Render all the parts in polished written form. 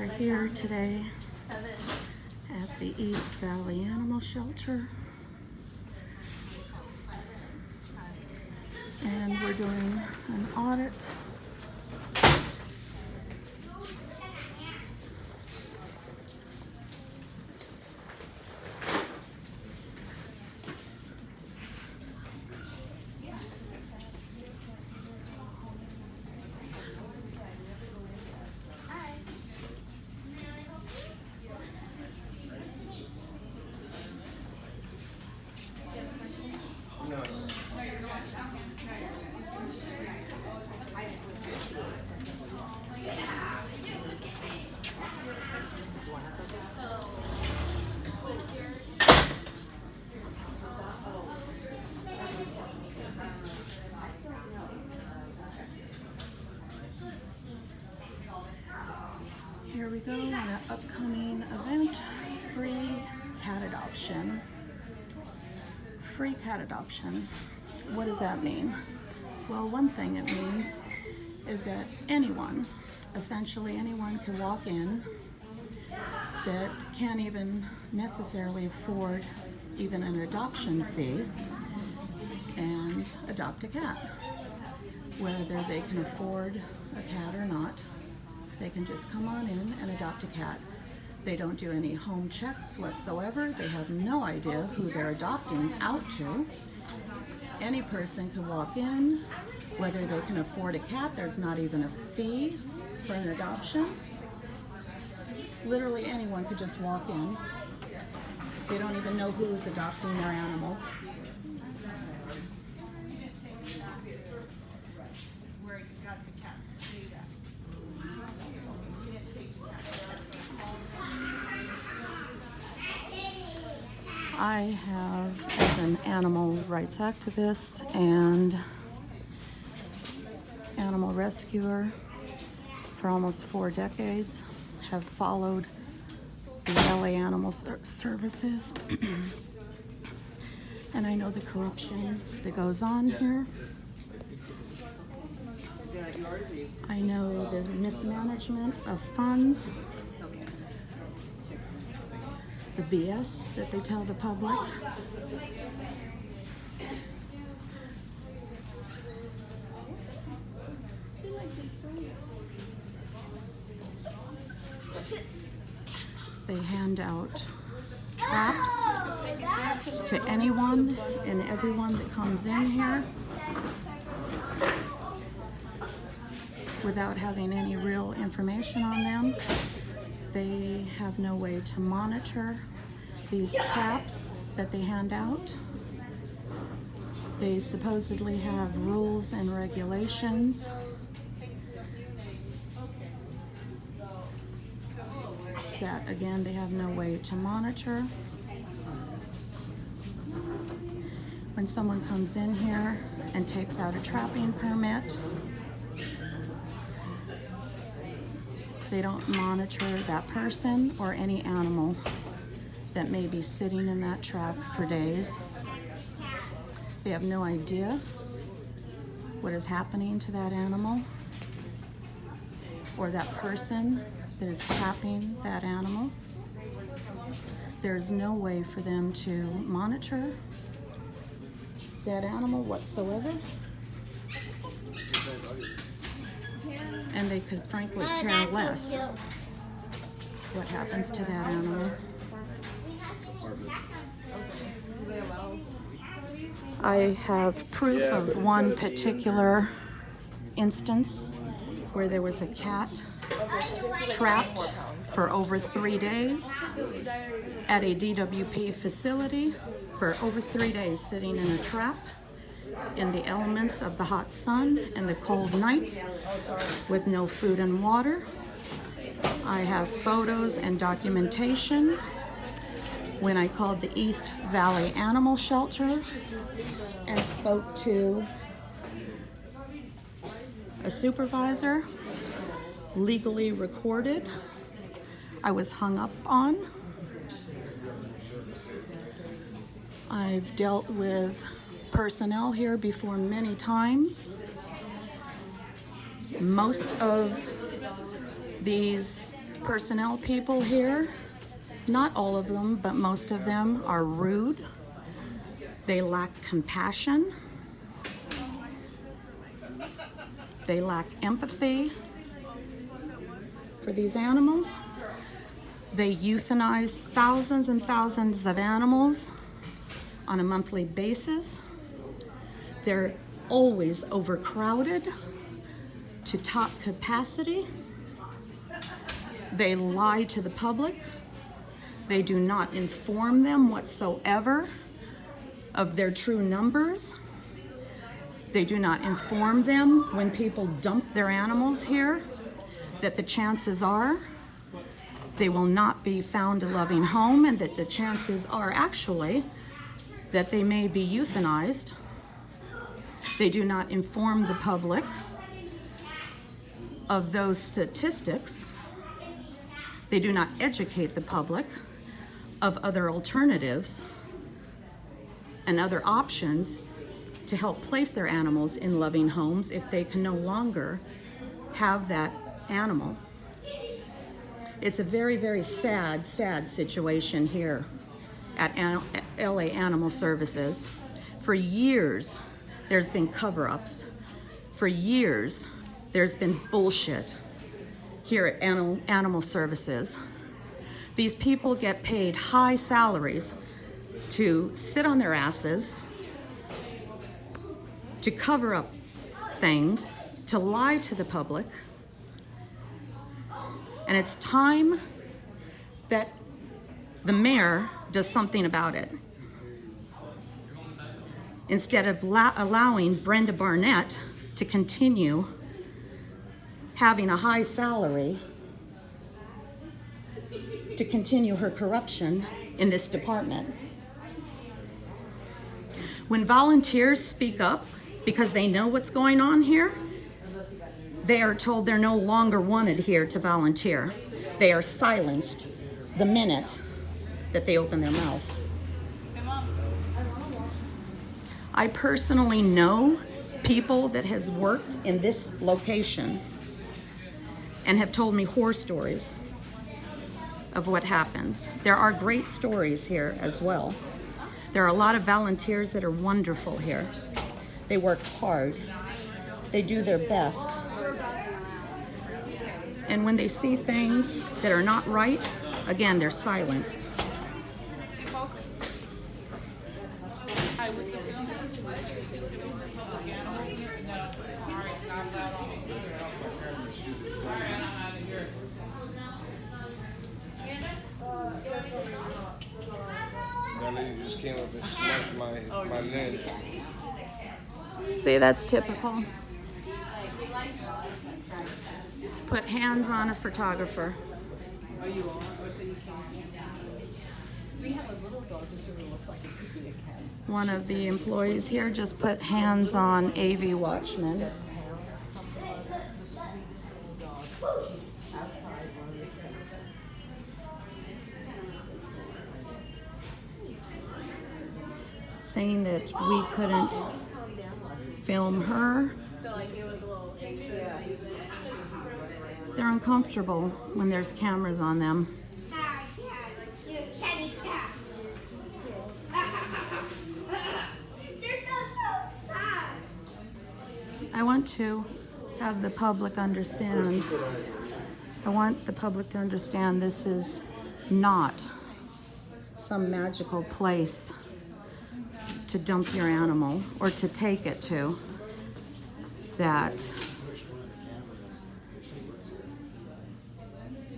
are here today at the East Valley Animal Shelter, and we're doing an audit. Here we go on an upcoming event, free cat adoption. Free cat adoption. What does that mean? Well, one thing it means is that anyone, essentially anyone, can walk in that can't even necessarily afford even an adoption fee and adopt a cat. Whether they can afford a cat or not, they can just come on in and adopt a cat. They don't do any home checks whatsoever. They have no idea who they're adopting out to. Any person can walk in, whether they can afford a cat. There's not even a fee for an adoption. Literally anyone could just walk in. They don't even know who's adopting their animals. I have, as an animal rights activist and animal rescuer for almost 4 decades, have followed the LA Animal Services and I know the corruption that goes on here. I know the mismanagement of funds, the BS that they tell the public. They hand out traps to anyone and everyone that comes in here without having any real information on them. They have no way to monitor these traps that they hand out. They supposedly have rules and regulations. That, again, they have no way to monitor. When someone comes in here and takes out a trapping permit, they don't monitor that person or any animal that may be sitting in that trap for days. They have no idea what is happening to that animal or that person that is trapping that animal. There's no way for them to monitor that animal whatsoever. And they could frankly care less what happens to that animal. I have proof of one particular instance where there was a cat trapped for over 3 days at a DWP facility, for over 3 days sitting in a trap in the elements of the hot sun and the cold nights with no food and water. I have photos and documentation when I called the East Valley Animal Shelter and spoke to a supervisor, legally recorded. I was hung up on. I've dealt with personnel here before many times. Most of these personnel people here, not all of them, but most of them are rude. They lack compassion. They lack empathy for these animals. They euthanize thousands and thousands of animals on a monthly basis. They're always overcrowded to top capacity. They lie to the public. They do not inform them whatsoever of their true numbers. They do not inform them when people dump their animals here that the chances are they will not be found a loving home, and that the chances are actually that they may be euthanized. They do not inform the public of those statistics. They do not educate the public of other alternatives and other options to help place their animals in loving homes if they can no longer have that animal. It's a very, very sad, sad situation here at LA Animal Services. For years, there's been cover-ups. For years, there's been bullshit here at Animal Services. These people get paid high salaries to sit on their asses, to cover up things, to lie to the public. And it's time that the mayor does something about it. Instead of allowing Brenda Barnette to continue having a high salary, to continue her corruption in this department. When volunteers speak up because they know what's going on here, they are told they're no longer wanted here to volunteer. They are silenced the minute that they open their mouth. I personally know people that has worked in this location and have told me horror stories of what happens. There are great stories here as well. There are a lot of volunteers that are wonderful here. They work hard. They do their best. And when they see things that are not right, again, they're silenced. That lady just came up and smashed my lens. See, that's typical. Put hands on a photographer. Are you on? Or so you can't? We have a little dog that sort of looks like it could be a cat. One of the employees here just put hands on AV Watchmen. Saying that we couldn't film her. They're uncomfortable when there's cameras on them. I want to have the public understand. I want the public to understand this is not some magical place to dump your animal or to take it to. That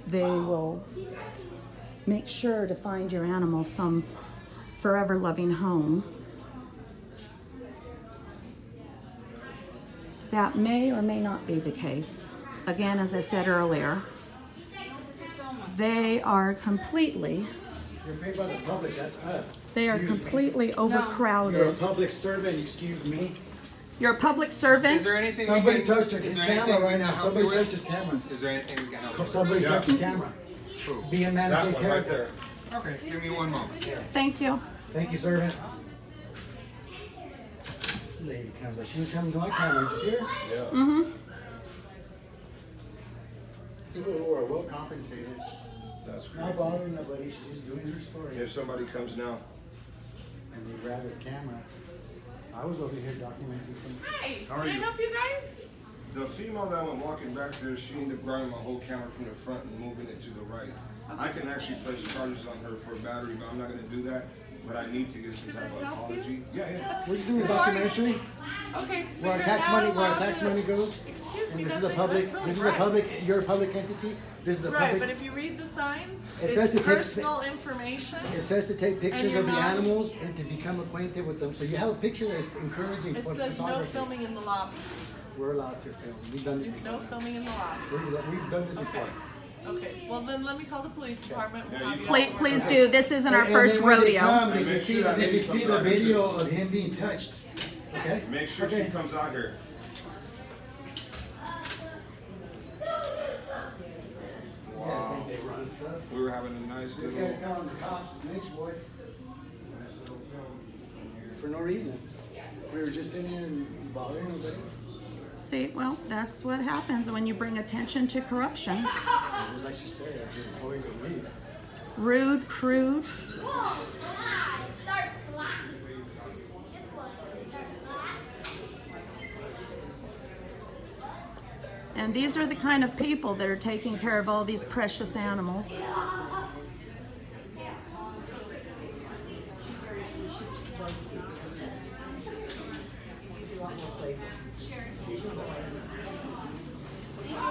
they will make sure to find your animal some forever loving home. That may or may not be the case. Again, as I said earlier, they are completely, You're paid by the public, that's us. they are completely overcrowded. You're a public servant, excuse me. You're a public servant? Is there anything? Somebody we can, touched his camera right now. Somebody touched his camera. Is there anything we can help you with? Somebody touched his camera. Who? Be a man and That take one care right of there. it. Okay, give me one moment. Thank you. Thank you, servant. Lady comes up. She was coming to my camera. Did you see her? Yeah. Mm-hmm. People who are well compensated. That's Not crazy. bothering nobody, she's just doing her story. If somebody comes now, And they grab his camera. I was over here documenting some. Hi, How are can I you? help you guys? the female that went walking back there, she ended up grabbing my whole camera from the front and moving it to the right. I can actually place charges on her for battery, but I'm not going to do that. But I need to get some type of help you? apology. Yeah. We're just doing a documentary Okay. where our you're tax not money, allowed to- goes. Excuse me, And this that's is a public, that's really this is a right. public, you're a public entity. This is a Right, public. but if you read the signs, It it's says to take personal information. It says to take pictures you're of the not- animals and to become acquainted with them. So you have a picture that's encouraging It for says no photography. filming in the lobby. We're allowed to film. We've done this before. No filming in the lobby. We've done this Okay. before. Okay. Well, then let me call the police department. We'll have you Please, all please work do. This isn't our And first then when they rodeo. come, they And can make see, sure that they can lady see comes the out here, video of him being touched. Okay? Make sure Okay. she comes out here. You guys think they run stuff? We were having a nice This little. guy's calling the cops, snitch boy, for no reason. We were just in here and bothering nobody. See, well, that's what happens when you bring attention to corruption. Just like she said, the employees are rude. Rude, crude. And these are the kind of people that are taking care of all these precious animals.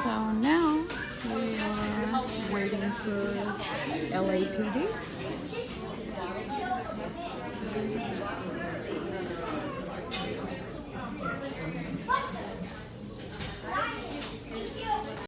So now we are waiting for LAPD.